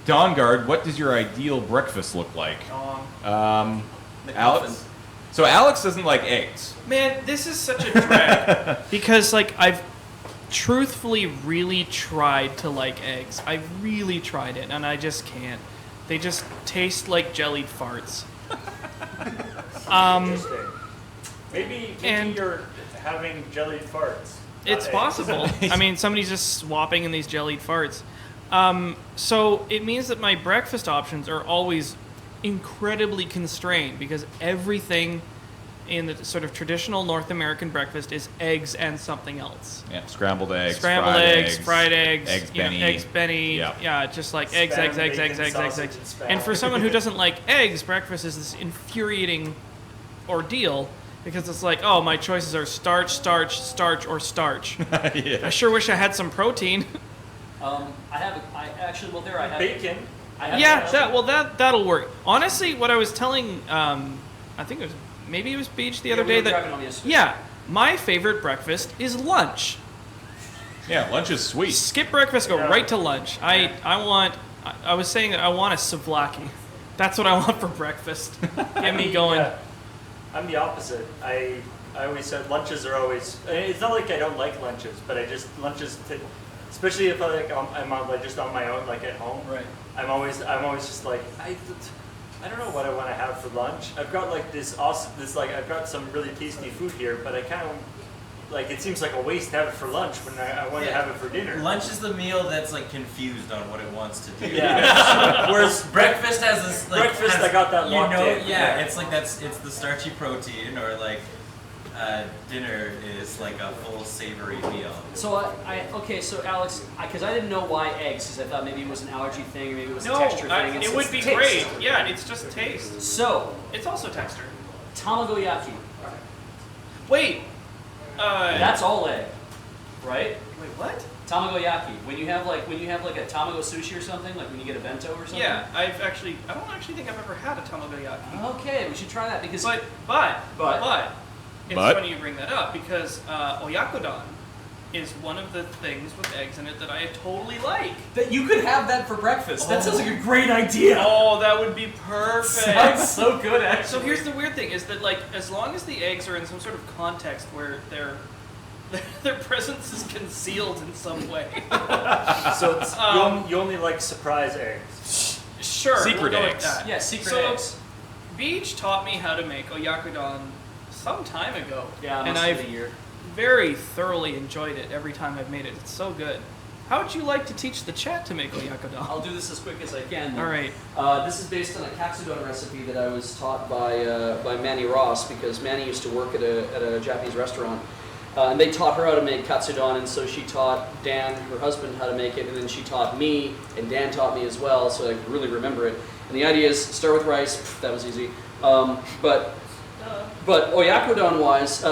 Dawnguard, what does your ideal breakfast look like? Alex? McMuffin. So Alex doesn't like eggs. Man, this is such a drag because like I've truthfully really tried to like eggs. I've really tried it and I just can't. They just taste like jellied farts. Interesting. Maybe and- you're having jellied farts. It's possible. I mean, somebody's just swapping in these jellied farts. So it means that my breakfast options are always incredibly constrained because everything in the sort of traditional North American breakfast is eggs and something else. Yeah, scrambled eggs, Fried eggs, eggs you know, Benny. eggs Benny. Yeah. Yeah, just like eggs. And for someone who doesn't like eggs, breakfast is this infuriating ordeal because it's like, oh, my choices are starch, starch, starch, or starch. Yeah. I sure wish I had some protein. I have bacon. Yeah, that'll work. Honestly, what I was telling, I think it was Beej the other day that my favorite breakfast is lunch. Yeah, lunch is sweet. Skip breakfast, go right to lunch. I was saying that I want a souvlaki. That's what I want for breakfast. Get me going. Yeah. I'm the opposite. I always said lunches are always. It's not like I don't like lunches, but lunches, especially if I'm just on my own, like at home. Right. I'm always just like I don't know what I want to have for lunch. I've got like I've got some really tasty food here, but I kind of like it seems like a waste to have it for lunch when I want to have it for dinner. Lunch is the meal that's like confused on what it wants to do. Yeah. Whereas breakfast has this like I got that locked in. Yeah, it's like it's the starchy protein, or like dinner is like a full savory meal. So so Alex, because I didn't know why eggs, because I thought maybe it was an allergy thing or maybe it was a texture thing. It would be taste. great. Yeah, it's just taste. So It's also texture. tamagoyaki. Wait. That's all egg, right? Wait, what? Tamagoyaki. When you have like a tamago sushi or something, like when you get a bento or something. Yeah, I don't actually think I've ever had a tamagoyaki. Okay, we should try that because. But it's But? funny you bring that up because Oyakodon is one of the things with eggs in it that I totally like. That you could have that for breakfast. That sounds like a great idea. Oh, that would be perfect. Sounds so good, actually. So here's the weird thing: is that like as long as the eggs are in some sort of context where their presence is concealed in some way. So it's, you only like surprise eggs. Sure. Secret we'll go with eggs. that. Yeah, secret so, eggs. Beej taught me how to make Oyakodon some time ago. Yeah, and almost I've a year. very thoroughly enjoyed it every time I've made it. It's so good. How would you like to teach the chat to make Oyakodon? I'll do this as quick as I can. All right. This is based on a katsudon recipe that I was taught by Manny Ross, because Manny used to work at a Japanese restaurant. And they taught her how to make katsudon, and so she taught Dan, her husband, how to make it, and then she taught me, and Dan taught me as well, so I really remember it. And the idea is start with rice. That was easy. But Oyakodon-wise,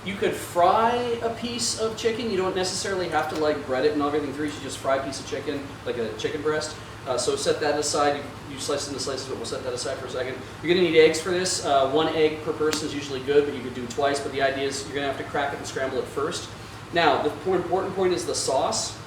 you could fry a piece of chicken. You don't necessarily have to like bread it and everything through. You just fry a piece of chicken, like a chicken breast. So set that aside. You slice into slices, but we'll set that aside for a second. You're going to need eggs for this. 1 egg per person is usually good, but you could do twice. But the idea is you're going to have to crack it and scramble it first. Now, the more important point is the sauce.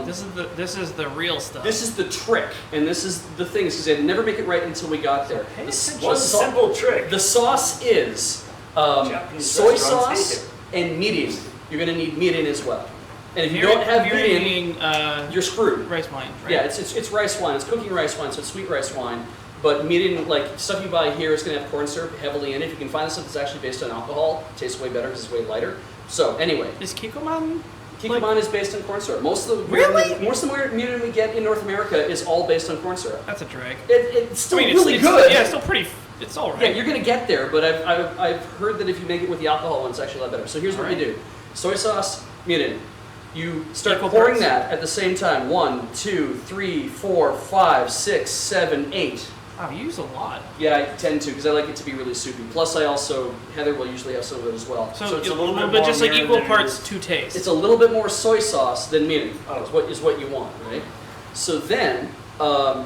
This is the real stuff. This is the trick, and this is the thing, because I never make it right until we got there. One simple trick. The sauce is soy sauce and mirin. You're going to need mirin as well. And if you don't have mirin, you're screwed. Rice wine, right? Yeah, it's rice wine. It's cooking rice wine, so it's sweet rice wine. But mirin, like stuff you buy here, is going to have corn syrup heavily in it. If you can find stuff that's actually based on alcohol, it tastes way better because it's way lighter. So anyway, Is Kikkoman? Kikkoman is based on corn syrup. Most of the mirin we get in North America is all based on corn syrup. That's a drag. It's still it's really good. Yeah, it's still pretty. It's all right. Yeah, you're going to get there, but I've heard that if you make it with the alcohol one, it's actually a lot better. So here's what you do. Soy sauce, mirin. You start pouring that at the same time. 1, 2, 3, 4, 5, 6, 7, 8. Wow, you use a lot. Yeah, I tend to, because I like it to be really soupy. Plus, Heather will usually have some of it as well. So it's a little bit but more just like mirin equal than parts to taste. It's a little bit more soy sauce than mirin. Is what you want, right? So then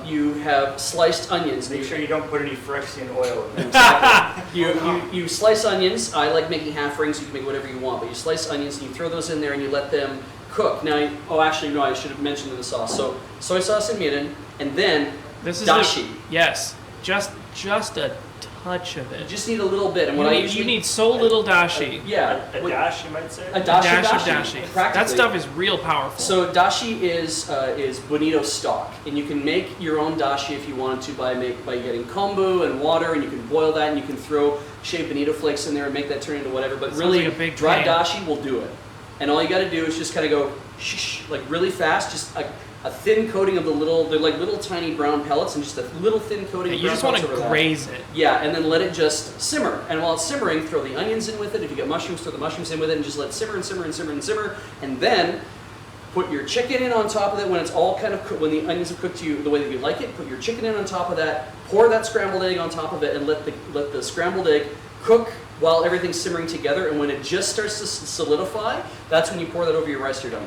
you have sliced onions. Make sure you don't put any Phyrexian oil in there. You slice onions. I like making half rings. You can make whatever you want, but you slice onions and you throw those in there and you let them cook. Now, oh, actually, no, I should have mentioned the sauce. So, soy sauce and mirin, and then This is dashi. Yes, just a touch of You it. just need a little bit. And You what I need, usually you need so little dashi. yeah, A what- dash, you might say. a A dashi, dash of dashi. dashi. Practically. That stuff is real powerful. So dashi is bonito stock, and you can make your own dashi if you wanted to by getting kombu and water, and you can boil that, and you can throw shaved bonito flakes in there and make that turn into whatever. But Sounds really, like a big dry pain. dashi will do it. And all you got to do is just kind of go shh, like really fast, just a thin coating of they're like little tiny brown pellets, and just a little thin coating. Yeah, of you brown just want to pellets over that. graze it. Yeah, and then let it just simmer. And while it's simmering, throw the onions in with it. If you get mushrooms, throw the mushrooms in with it, and just let it simmer and simmer and simmer and simmer. And then put your chicken in on top of it when it's all kind of cooked, when the onions have cooked to you the way that you like it. Put your chicken in on top of that. Pour that scrambled egg on top of it, and let the scrambled egg cook while everything's simmering together. And when it just starts to solidify, that's when you pour that over your rice. You're done.